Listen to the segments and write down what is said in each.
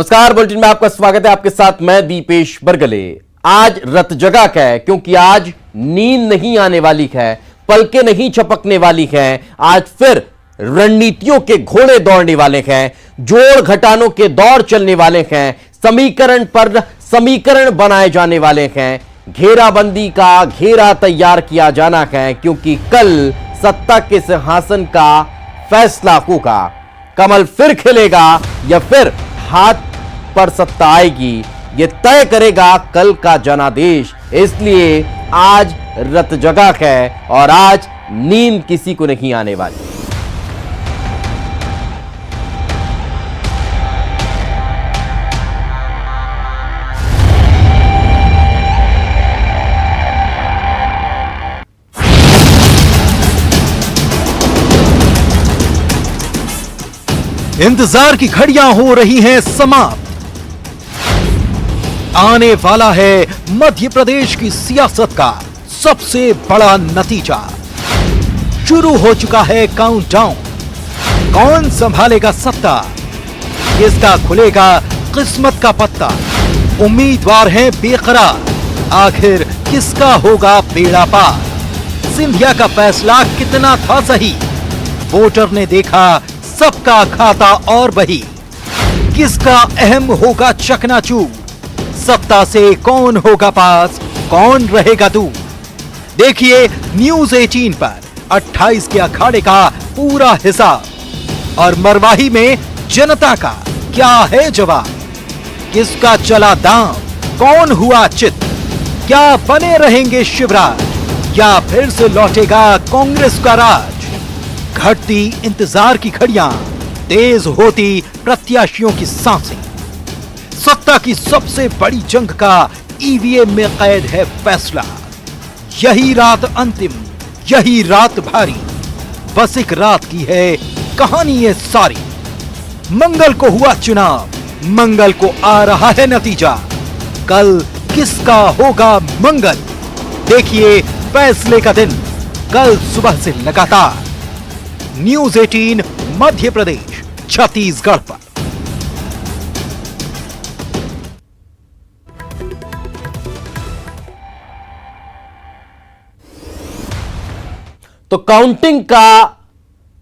नमस्कार, बुलेटिन में आपका स्वागत है। आपके साथ मैं दीपेश बरगले। आज रत जगा है क्योंकि आज नींद नहीं आने वाली है, पलकें नहीं झपकने वाली हैं। आज फिर रणनीतियों के घोड़े दौड़ने वाले हैं, जोड़ घटानों के दौर चलने वाले हैं, समीकरण पर समीकरण बनाए जाने वाले हैं, घेराबंदी का घेरा तैयार किया जाना है क्योंकि कल सत्ता के सिंहासन का फैसला होगा। कमल फिर खिलेगा या फिर हाथ पर सत्ता आएगी, यह तय करेगा कल का जनादेश। इसलिए आज रत जगा है और आज नींद किसी को नहीं आने वाली। इंतजार की घड़ियां हो रही हैं समाप्त। आने वाला है मध्य प्रदेश की सियासत का सबसे बड़ा नतीजा। शुरू हो चुका है काउंटडाउन। कौन संभालेगा सत्ता, किसका खुलेगा किस्मत का पत्ता। उम्मीदवार हैं बेकरार, आखिर किसका होगा बेड़ा पार। सिंधिया का फैसला कितना था सही, वोटर ने देखा सबका खाता और बही। किसका अहम होगा चकनाचूर, सत्ता से कौन होगा पास, कौन रहेगा दूर। देखिए न्यूज 18 पर 28 के अखाड़े का पूरा हिसाब और मरवाही में जनता का क्या है जवाब। किसका चला दाम, कौन हुआ चित, क्या बने रहेंगे शिवराज या फिर से लौटेगा कांग्रेस का राज। घटती इंतजार की घड़ियां, तेज होती प्रत्याशियों की सांसें। सत्ता की सबसे बड़ी जंग का ईवीएम में कैद है फैसला। यही रात अंतिम, यही रात भारी, बस एक रात की है कहानी ये सारी। मंगल को हुआ चुनाव, मंगल को आ रहा है नतीजा। कल किसका होगा मंगल, देखिए फैसले का दिन कल सुबह से लगातार न्यूज 18 मध्य प्रदेश छत्तीसगढ़ पर। तो काउंटिंग का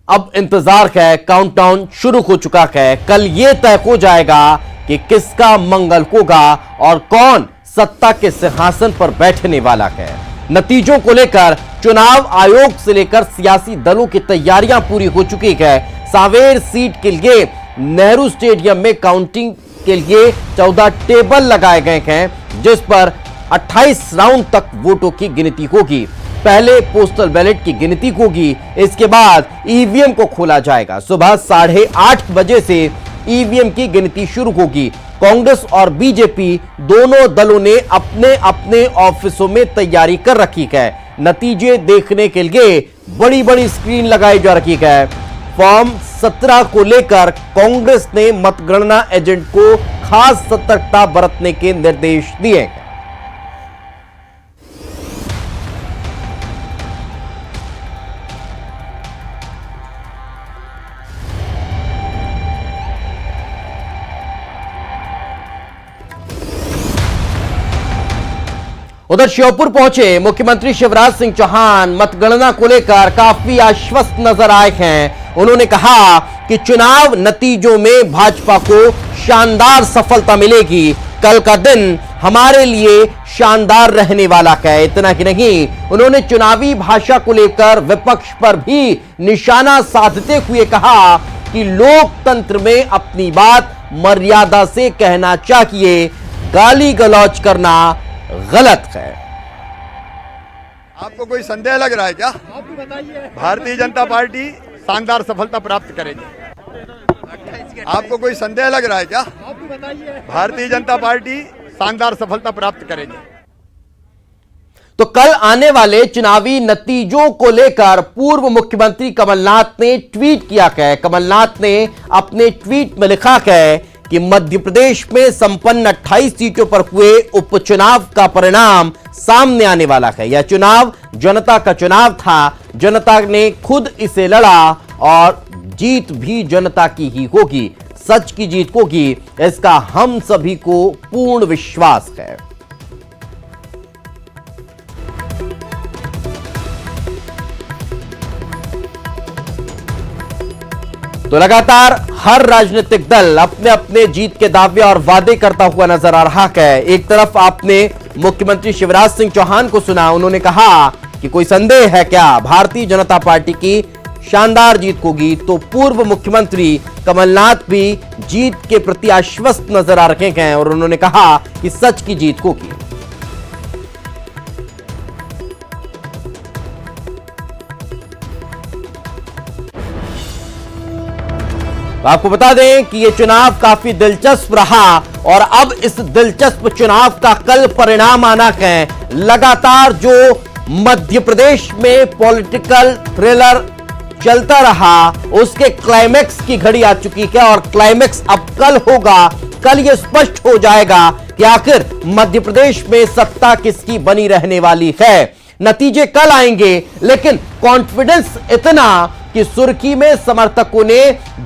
अब इंतजार है, काउंटडाउन शुरू हो चुका है। कल यह तय हो जाएगा कि किसका मंगल होगा और कौन सत्ता के सिंहासन पर बैठने वाला है। नतीजों को लेकर चुनाव आयोग से लेकर सियासी दलों की तैयारियां पूरी हो चुकी है। सांवेर सीट के लिए नेहरू स्टेडियम में काउंटिंग के लिए 14 टेबल लगाए गए हैं, जिस पर 28 राउंड तक वोटों की गिनती होगी। पहले पोस्टल बैलेट की गिनती होगी, इसके बाद ईवीएम को खोला जाएगा। सुबह 8:30 बजे से ईवीएम की गिनती शुरू होगी। कांग्रेस और बीजेपी दोनों दलों ने अपने अपने ऑफिसों में तैयारी कर रखी है। नतीजे देखने के लिए बड़ी बड़ी स्क्रीन लगाई जा रखी है। फॉर्म 17 को लेकर कांग्रेस ने मतगणना एजेंट को खास सतर्कता बरतने के निर्देश दिए हैं। उधर श्योपुर पहुंचे मुख्यमंत्री शिवराज सिंह चौहान मतगणना को लेकर काफी आश्वस्त नजर आए हैं। उन्होंने कहा कि चुनाव नतीजों में भाजपा को शानदार सफलता मिलेगी। कल का दिन हमारे लिए शानदार रहने वाला है। इतना ही नहीं, उन्होंने चुनावी भाषा को लेकर विपक्ष पर भी निशाना साधते हुए कहा कि लोकतंत्र में अपनी बात मर्यादा से कहना चाहिए, गाली गलौज करना गलत है। आपको कोई संदेह लग रहा है क्या? भारतीय जनता पार्टी शानदार सफलता प्राप्त करेगी। आपको कोई संदेह लग रहा है क्या? भारतीय जनता पार्टी शानदार सफलता प्राप्त करेगी। तो कल आने वाले चुनावी नतीजों को लेकर पूर्व मुख्यमंत्री कमलनाथ ने ट्वीट किया है। कमलनाथ ने अपने ट्वीट में लिखा है कि मध्य प्रदेश में संपन्न 28 सीटों पर हुए उपचुनाव का परिणाम सामने आने वाला है। यह चुनाव जनता का चुनाव था, जनता ने खुद इसे लड़ा और जीत भी जनता की ही होगी। सच की जीत होगी, इसका हम सभी को पूर्ण विश्वास है। तो लगातार हर राजनीतिक दल अपने अपने जीत के दावे और वादे करता हुआ नजर आ रहा है। एक तरफ आपने मुख्यमंत्री शिवराज सिंह चौहान को सुना, उन्होंने कहा कि कोई संदेह है क्या, भारतीय जनता पार्टी की शानदार जीत होगी। तो पूर्व मुख्यमंत्री कमलनाथ भी जीत के प्रति आश्वस्त नजर आ रहे हैं और उन्होंने कहा कि सच की जीत होगी। आपको बता दें कि यह चुनाव काफी दिलचस्प रहा और अब इस दिलचस्प चुनाव का कल परिणाम आना है। लगातार जो मध्य प्रदेश में पॉलिटिकल थ्रिलर चलता रहा, उसके क्लाइमेक्स की घड़ी आ चुकी है और क्लाइमेक्स अब कल होगा। कल यह स्पष्ट हो जाएगा कि आखिर मध्य प्रदेश में सत्ता किसकी बनी रहने वाली है। नतीजे कल आएंगे, लेकिन कॉन्फिडेंस इतना कि सुर्खी में समर्थकों ने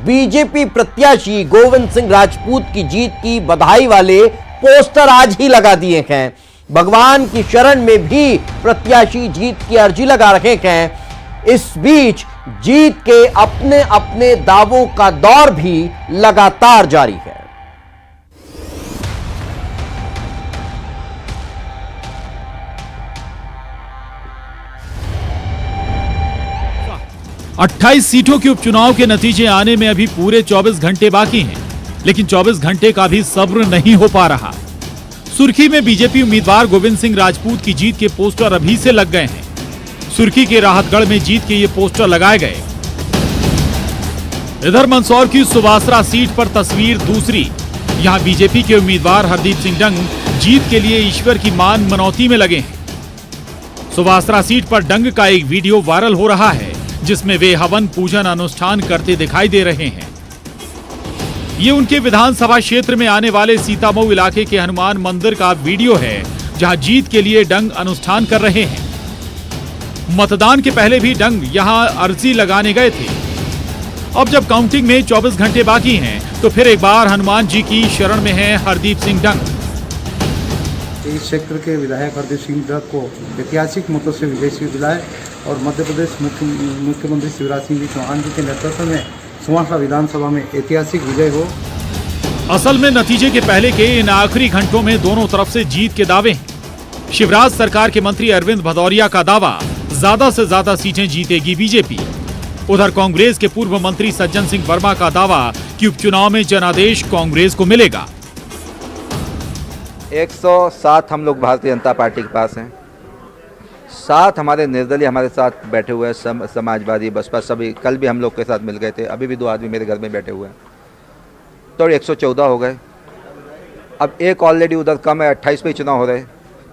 बीजेपी प्रत्याशी गोविंद सिंह राजपूत की जीत की बधाई वाले पोस्टर आज ही लगा दिए हैं। भगवान की शरण में भी प्रत्याशी जीत की अर्जी लगा रहे हैं। इस बीच जीत के अपने अपने दावों का दौर भी लगातार जारी है। अट्ठाईस सीटों के उपचुनाव के नतीजे आने में अभी पूरे 24 घंटे बाकी हैं, लेकिन 24 घंटे का भी सब्र नहीं हो पा रहा। सुर्खी में बीजेपी उम्मीदवार गोविंद सिंह राजपूत की जीत के पोस्टर अभी से लग गए हैं। सुर्खी के राहतगढ़ में जीत के ये पोस्टर लगाए गए। इधर मंदसौर की सुवासरा सीट पर तस्वीर दूसरी। यहां बीजेपी के उम्मीदवार हरदीप सिंह डंग जीत के लिए ईश्वर की मान मनौती में लगे हैं। सुवासरा सीट पर डंग का एक वीडियो वायरल हो रहा है, जिसमें वे हवन पूजन अनुष्ठान करते दिखाई दे रहे हैं। ये उनके विधानसभा क्षेत्र में आने वाले सीतामऊ इलाके के हनुमान मंदिर का वीडियो है, जहां जीत के लिए डंग अनुष्ठान कर रहे हैं। मतदान के पहले भी डंग यहां अर्जी लगाने गए थे। अब जब काउंटिंग में 24 घंटे बाकी हैं, तो फिर एक बार हनुमान जी की शरण में है हरदीप सिंह डंग। इस क्षेत्र के विधायक हरदीप सिंह डंग को ऐतिहासिक मतों से विजय से दिलाए और मध्य प्रदेश मुख्यमंत्री शिवराज सिंह चौहान जी के नेतृत्व में सुवासरा विधानसभा में ऐतिहासिक विजय हो। असल में नतीजे के पहले के इन आखिरी घंटों में दोनों तरफ से जीत के दावे हैं। शिवराज सरकार के मंत्री अरविंद भदौरिया का दावा, ज्यादा से ज्यादा सीटें जीतेगी बीजेपी। उधर कांग्रेस के पूर्व मंत्री सज्जन सिंह वर्मा का दावा कि उपचुनाव में जनादेश कांग्रेस को मिलेगा। 107 हम लोग भारतीय जनता पार्टी के पास हैं। 7 हमारे निर्दलीय हमारे साथ बैठे हुए हैं, समाजवादी बसपा सभी। कल भी हम लोग के साथ मिल गए थे। अभी भी 2 आदमी मेरे घर में बैठे हुए हैं, तो 114 हो गए। अब एक ऑलरेडी उधर कम है, 28 पे चुनाव हो रहे,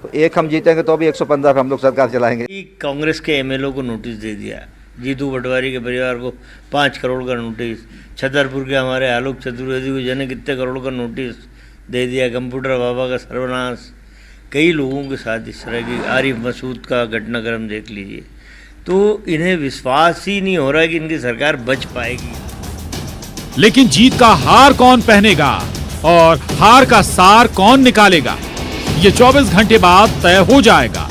तो एक हम जीतेंगे तो अभी 115 पे हम लोग सरकार चलाएंगे। कांग्रेस के एमएलए को नोटिस दे दिया, जीतू पटवारी के परिवार को 5 करोड़ का नोटिस, छतरपुर के हमारे आलोक चतुर्वेदी को जाने कितने करोड़ का नोटिस दे दिया, कंप्यूटर बाबा का सर्वनाश, कई लोगों के साथ इस तरह की, आरिफ मसूद का घटनाक्रम देख लीजिए। तो इन्हें विश्वास ही नहीं हो रहा है कि इनकी सरकार बच पाएगी। लेकिन जीत का हार कौन पहनेगा और हार का सार कौन निकालेगा, ये 24 घंटे बाद तय हो जाएगा।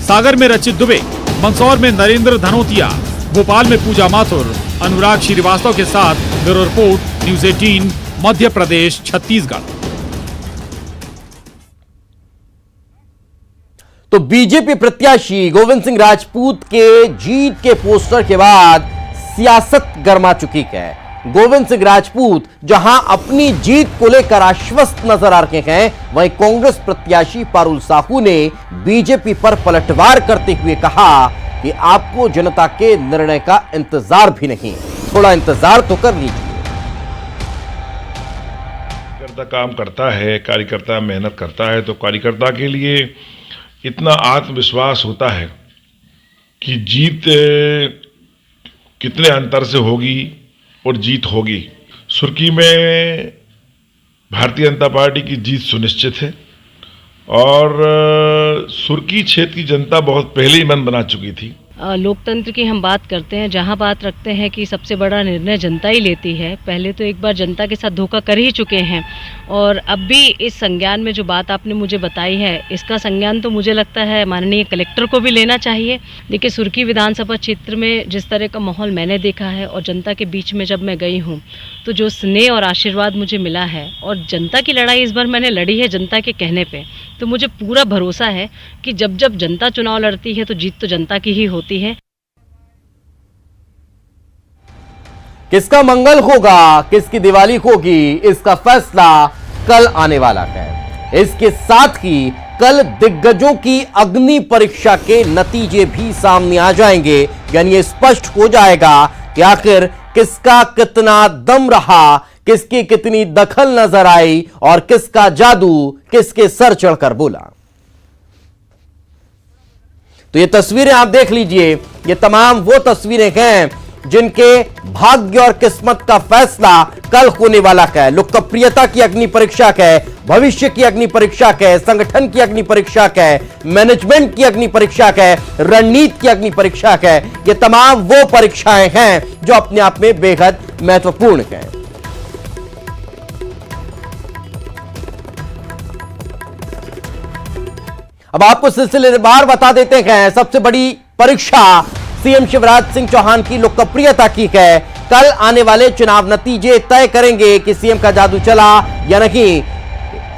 सागर में रचित दुबे, मंदसौर में नरेंद्र धनोतिया, भोपाल में पूजा माथुर, अनुराग श्रीवास्तव के साथ bureau report, news 18, Madhya Pradesh, Chhattisgarh. तो बीजेपी प्रत्याशी गोविंद सिंह राजपूत के जीत के पोस्टर के बाद सियासत गर्मा चुकी है। गोविंद सिंह राजपूत जहां अपनी जीत को लेकर आश्वस्त नजर आ रहे हैं, वहीं कांग्रेस प्रत्याशी पारुल साहू ने बीजेपी पर पलटवार करते हुए कहा कि आपको जनता के निर्णय का इंतजार भी नहीं, थोड़ा इंतजार तो कर लीजिए। कार्यकर्ता काम करता है, कार्यकर्ता मेहनत करता है, तो कार्यकर्ता के लिए इतना आत्मविश्वास होता है कि जीत कितने अंतर से होगी और जीत होगी। सुर्खी में भारतीय जनता पार्टी की जीत सुनिश्चित है और सुर्खी क्षेत्र की जनता बहुत पहले ही मन बना चुकी थी। लोकतंत्र की हम बात करते हैं, जहां बात रखते हैं कि सबसे बड़ा निर्णय जनता ही लेती है। पहले तो एक बार जनता के साथ धोखा कर ही चुके हैं और अब भी इस संज्ञान में जो बात आपने मुझे बताई है, इसका संज्ञान तो मुझे लगता है माननीय कलेक्टर को भी लेना चाहिए। देखिए, सुर्खी विधानसभा क्षेत्र में जिस तरह का माहौल मैंने देखा है और जनता के बीच में जब मैं गई हूँ तो जो स्नेह और आशीर्वाद मुझे मिला है, और जनता की लड़ाई इस बार मैंने लड़ी है जनता के कहने पे, तो मुझे पूरा भरोसा है कि जब जब जनता चुनाव लड़ती है तो जीत तो जनता की ही होती है। किसका मंगल होगा, किसकी दिवाली होगी, इसका फैसला कल आने वाला है। इसके साथ ही कल दिग्गजों की अग्नि परीक्षा के नतीजे भी सामने आ जाएंगे, यानी ये स्पष्ट हो जाएगा कि आखिर किसका कितना दम रहा, किसकी कितनी दखल नजर आई और किसका जादू किसके सर चढ़कर बोला। तो ये तस्वीरें आप देख लीजिए, ये तमाम वो तस्वीरें हैं जिनके भाग्य और किस्मत का फैसला कल होने वाला है। लोकप्रियता की अग्नि परीक्षा है, भविष्य की अग्नि परीक्षा है, संगठन की अग्नि परीक्षा है, मैनेजमेंट की अग्नि परीक्षा है, रणनीति की अग्नि परीक्षा है। ये तमाम वो परीक्षाएं हैं जो अपने आप में बेहद महत्वपूर्ण हैं। अब आपको सिलसिलेवार बता देते हैं। सबसे बड़ी परीक्षा सीएम शिवराज सिंह चौहान की लोकप्रियता की है। कल आने वाले चुनाव नतीजे तय करेंगे कि सीएम का जादू चला या नहीं।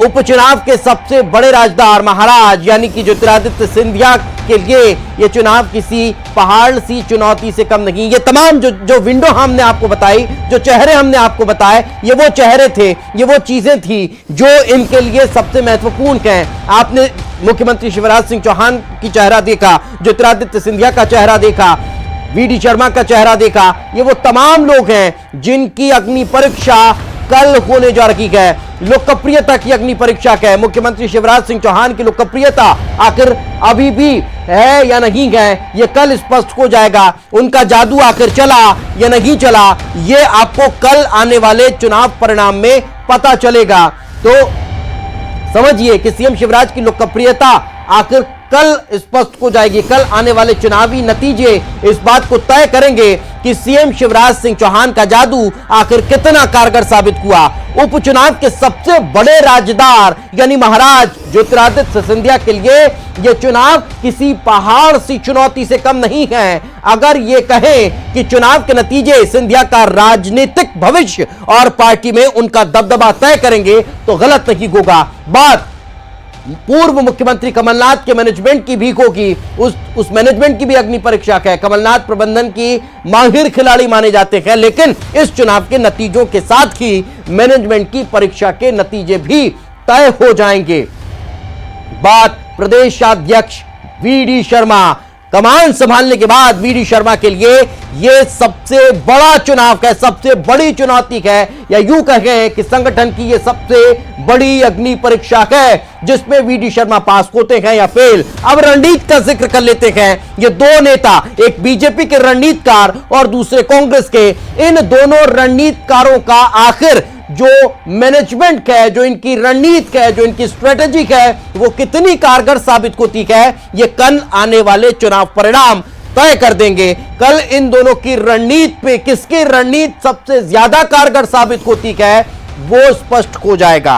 उपचुनाव के सबसे बड़े राजदार महाराज यानी कि ज्योतिरादित्य सिंधिया के लिए यह चुनाव किसी पहाड़ सी चुनौती से कम नहीं। ये तमाम जो विंडो हमने आपको बताई, जो चेहरे हमने आपको बताए, ये वो चेहरे थे, ये वो चीजें थी जो इनके लिए सबसे महत्वपूर्ण हैं। आपने मुख्यमंत्री शिवराज सिंह चौहान की चेहरा देखा, ज्योतिरादित्य सिंधिया का चेहरा देखा, वीडी शर्मा का चेहरा देखा। ये वो तमाम लोग हैं जिनकी अग्नि परीक्षा कल होने जा रही है। लोकप्रियता की अग्नि परीक्षा है। मुख्यमंत्री शिवराज सिंह चौहान की लोकप्रियता आखिर अभी भी है या नहीं है, यह कल स्पष्ट हो जाएगा। उनका जादू आखिर चला या नहीं चला, यह आपको कल आने वाले चुनाव परिणाम में पता चलेगा। तो समझिए कि सीएम शिवराज की लोकप्रियता आखिर कल स्पष्ट हो जाएगी। कल आने वाले चुनावी नतीजे इस बात को तय करेंगे कि सीएम शिवराज सिंह चौहान का जादू आखिर कितना कारगर साबित हुआ। उपचुनाव के सबसे बड़े राजदार यानी महाराज ज्योतिरादित्य सिंधिया के लिए यह चुनाव किसी पहाड़ सी चुनौती से कम नहीं है। अगर ये कहें कि चुनाव के नतीजे सिंधिया का राजनीतिक भविष्य और पार्टी में उनका दबदबा तय करेंगे तो गलत नहीं होगा। बात पूर्व मुख्यमंत्री कमलनाथ के मैनेजमेंट की भी होगी। उस मैनेजमेंट की भी अग्नि परीक्षा है। कमलनाथ प्रबंधन की माहिर खिलाड़ी माने जाते हैं, लेकिन इस चुनाव के नतीजों के साथ ही मैनेजमेंट की परीक्षा के नतीजे भी तय हो जाएंगे। बात प्रदेश अध्यक्ष वीडी शर्मा, कमान संभालने के बाद वीडी शर्मा के लिए यह सबसे बड़ा चुनाव है, सबसे बड़ी चुनौती है, या यूं कहें कि संगठन की यह सबसे बड़ी अग्नि परीक्षा है जिसमें वीडी शर्मा पास होते हैं या फेल। अब रणनीति का जिक्र कर लेते हैं। ये दो नेता, एक बीजेपी के रणनीतिकार और दूसरे कांग्रेस के, इन दोनों रणनीतिकारों का आखिर जो मैनेजमेंट है, जो इनकी रणनीति है, जो इनकी स्ट्रेटेजी है, वो कितनी कारगर साबित होती है, ये कल आने वाले चुनाव परिणाम तय कर देंगे। कल इन दोनों की रणनीति पे किसकी रणनीति सबसे ज्यादा कारगर साबित होती है वो स्पष्ट हो जाएगा।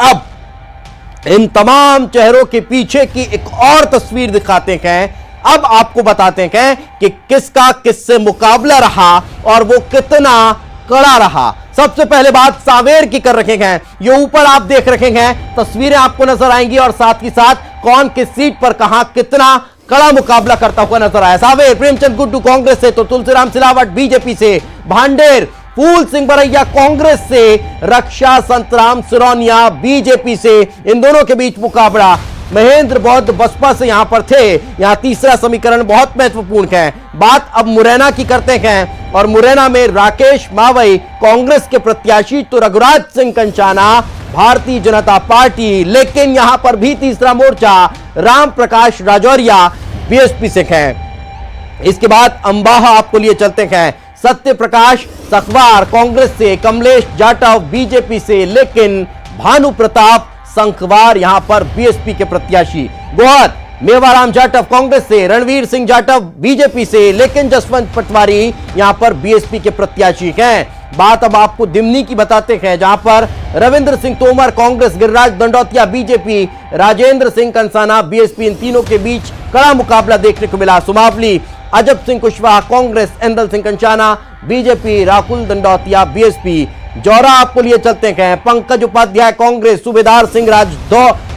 अब इन तमाम चेहरों के पीछे की एक और तस्वीर दिखाते हैं। अब आपको बताते हैं कि किसका किससे मुकाबला रहा और वो कितना कड़ा रहा। सबसे पहले बात सांवेर की कर रखे हैं। ये ऊपर आप देख रखे हैं, तस्वीरें आपको नजर आएंगी और साथ ही साथ कौन किस सीट पर कहां कितना कड़ा मुकाबला करता हुआ नजर आया। सांवेर प्रेमचंद गुड्डू कांग्रेस से, तो तुलसीराम सिलावट बीजेपी से, भांडेर फूल सिंह बरैया कांग्रेस से, रक्षा संतराम सिरौनिया बीजेपी से। इन दोनों के बीच मुकाबला। महेंद्र बौद्ध बसपा से यहां पर थे। यहां तीसरा समीकरण बहुत महत्वपूर्ण है। बात अब मुरैना की करते हैं और मुरैना में राकेश मावई कांग्रेस के प्रत्याशी, तो रघुराज सिंह कंचाना भारतीय जनता पार्टी। लेकिन यहां पर भी तीसरा मोर्चा राम प्रकाश राजौरिया बीएसपी से है। इसके बाद अंबाहा आपको लिए चलते हैं। सत्य प्रकाश सखवार कांग्रेस से, कमलेश जाटव बीजेपी से, लेकिन भानु प्रताप संखवार यहां पर बीएसपी के प्रत्याशी। गोहद मेवाराम जाटव कांग्रेस से, रणवीर सिंह जाटव बीजेपी से, लेकिन जसवंत पटवारी यहां पर बीएसपी के प्रत्याशी हैं। बात अब आपको दिमनी की बताते हैं, जहां पर रविंद्र सिंह तोमर कांग्रेस, गिरिराज दंडौतिया बीजेपी, राजेंद्र सिंह कंसाना बीएसपी, इन तीनों के बीच कड़ा मुकाबला देखने को मिला। Sumawali Ajab Singh Kushwaha Congress, Indal Singh कंचाना BJP, Rakul Dandautiya BSP. जौरा आपको लिए चलते हैं, पंकज उपाध्याय कांग्रेस, सूबेदार सिंह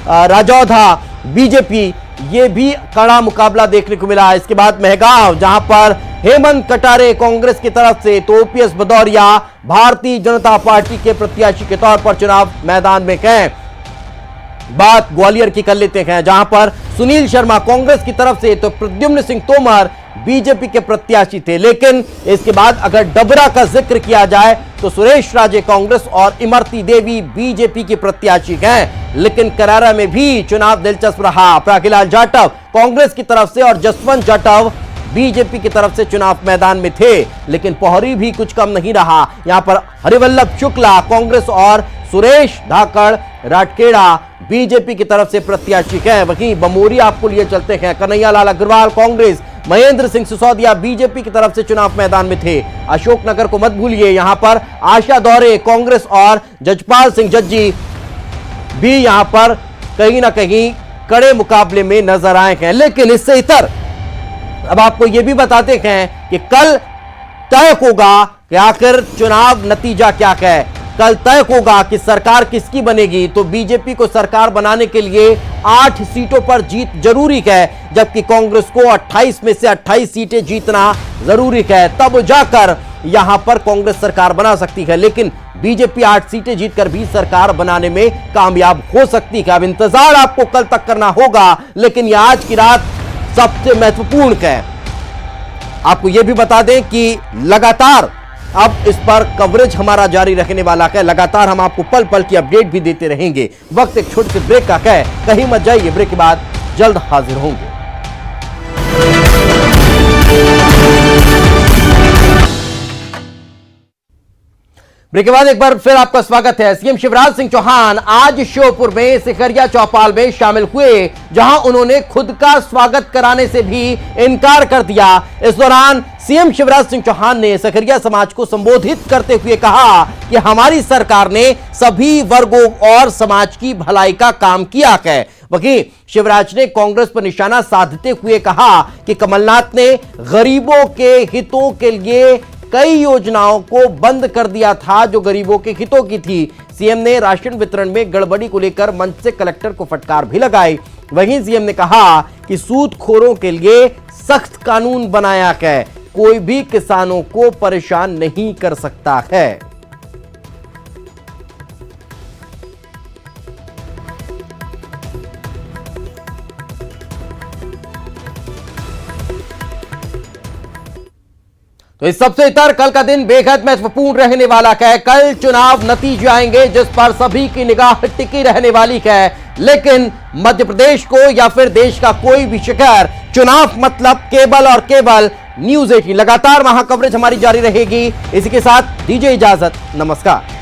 राजौधा बीजेपी, ये भी कड़ा मुकाबला देखने को मिला। इसके बाद मेहगांव, जहां पर हेमंत कटारे कांग्रेस की तरफ से तो ओपीएस भदौरिया भारतीय जनता पार्टी के प्रत्याशी के तौर पर चुनाव मैदान में हैं। बात ग्वालियर की कर लेते हैं, जहां पर सुनील शर्मा कांग्रेस की तरफ से तो प्रद्युम्न सिंह तोमर बीजेपी के प्रत्याशी थे। लेकिन इसके बाद अगर डबरा का जिक्र किया जाए तो सुरेश राजे कांग्रेस और इमरती देवी बीजेपी की प्रत्याशी हैं। लेकिन करारा में भी चुनाव दिलचस्प रहा। प्रज्ञलाल जाटव कांग्रेस की तरफ से और जसवंत जाटव बीजेपी की तरफ से चुनाव मैदान में थे। लेकिन पोहरी भी कुछ कम नहीं रहा। यहां पर हरिवल्लभ शुक्ला कांग्रेस और सुरेश धाकड़ राटकेड़ा बीजेपी की तरफ से प्रत्याशी हैं। वहीं बमोरी आपको लिए चलते हैं, कन्हैयालाल अग्रवाल कांग्रेस, महेंद्र सिंह सिसोदिया बीजेपी की तरफ से चुनाव मैदान में थे। अशोकनगर को मत भूलिए, यहां पर आशा दौरे कांग्रेस और जजपाल सिंह जज्जी भी यहां पर कहीं ना कहीं कड़े मुकाबले में नजर आए हैं। लेकिन इससे इतर अब आपको यह भी बताते हैं कि कल तय होगा कि आखिर चुनाव नतीजा क्या है। कल तय होगा कि सरकार किसकी बनेगी। तो बीजेपी को सरकार बनाने के लिए 8 सीटों पर जीत जरूरी है, जबकि कांग्रेस को 28 में से 28 सीटें जीतना जरूरी है। तब जाकर यहां पर कांग्रेस सरकार बना सकती है। लेकिन बीजेपी 8 सीटें जीतकर भी सरकार बनाने में कामयाब हो सकती है। अब इंतजार आपको कल तक करना होगा, लेकिन यह आज की रात सबसे महत्वपूर्ण है। आपको यह भी बता दें कि लगातार अब इस पर कवरेज हमारा जारी रखने वाला है। लगातार हम आपको पल पल की अपडेट भी देते रहेंगे। वक्त एक छोटे से ब्रेक का है, कहीं मत जाइए, ब्रेक के बाद जल्द हाजिर होंगे। ब्रेक के बाद एक बार फिर आपका स्वागत है। सीएम शिवराज सिंह चौहान आज श्योपुर में सिकरिया चौपाल में शामिल हुए, जहां उन्होंने खुद का स्वागत कराने से भी इनकार कर दिया। इस दौरान सीएम शिवराज सिंह चौहान ने सिकरिया समाज को संबोधित करते हुए कहा कि हमारी सरकार ने सभी वर्गों और समाज की भलाई का काम किया है। वहीं शिवराज ने कांग्रेस पर निशाना साधते हुए कहा कि कमलनाथ ने गरीबों के हितों के लिए कई योजनाओं को बंद कर दिया था जो गरीबों के हितों की थी। सीएम ने राशन वितरण में गड़बड़ी को लेकर मंच से कलेक्टर को फटकार भी लगाई। वहीं सीएम ने कहा कि सूदखोरों के लिए सख्त कानून बनाया है, कोई भी किसानों को परेशान नहीं कर सकता है। तो इस सबसे इतर कल का दिन बेहद महत्वपूर्ण रहने वाला है। कल चुनाव नतीजे आएंगे जिस पर सभी की निगाह टिकी रहने वाली है। लेकिन मध्य प्रदेश को या फिर देश का कोई भी शहर, चुनाव मतलब केवल और केवल न्यूज़ 18। लगातार वहां कवरेज हमारी जारी रहेगी। इसी के साथ दीजिए इजाजत, नमस्कार।